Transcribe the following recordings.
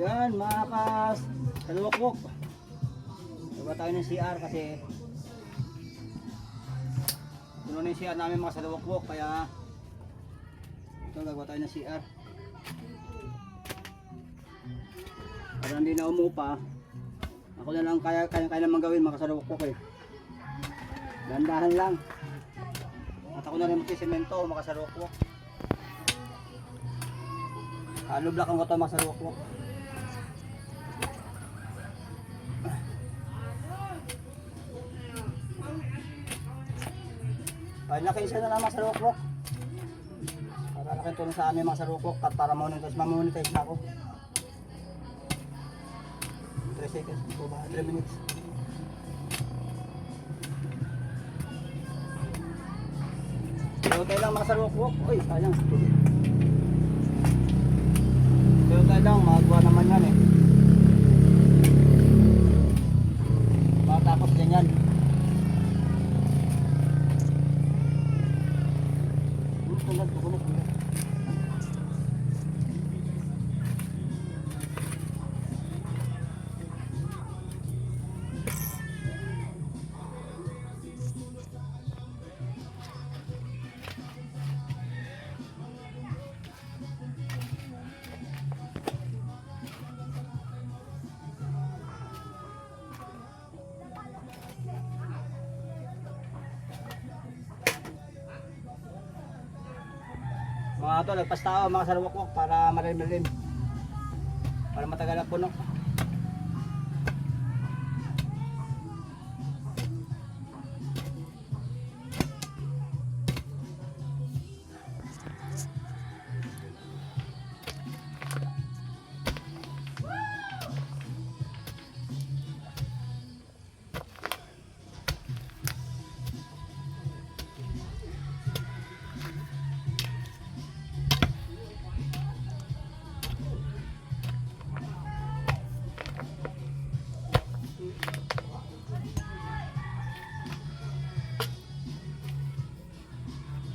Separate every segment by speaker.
Speaker 1: Yan mga kas kalukwok. Diba tayo ng CR kasi puno na yung CR namin mga salukwok, kaya ito gagawa tayo ng CR para hindi na umupa. Ako na lang kaya naman gawin mga salukwok eh. Dandahan lang. At ako na rin magsisemento mga salukwok. Hollow block ang ko ito mga salukwok. Ay, nakaisa na lang mga salukwok. Para laking tulong sa amin mga salukwok at para mamonetize na ako. 3 seconds po ba? 3 minutes. Tayo tayo lang mga salukwok. Uy, sayang. Tayo tayo lang, magawa naman yan eh. Matapos ganyan. Mga ito, nagpastao mga salukwok para malim-lim. Para matagal ang puno.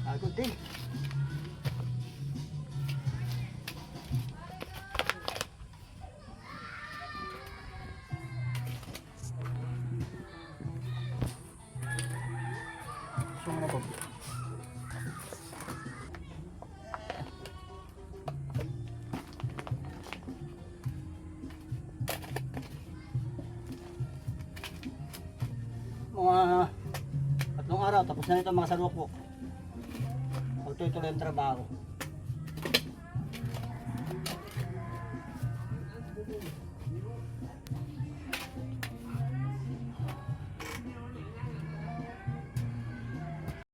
Speaker 1: Agod din. Summa ko. Mga 3 araw tapos na ito mga salukwok. Tuloy-tuloy ang trabaho.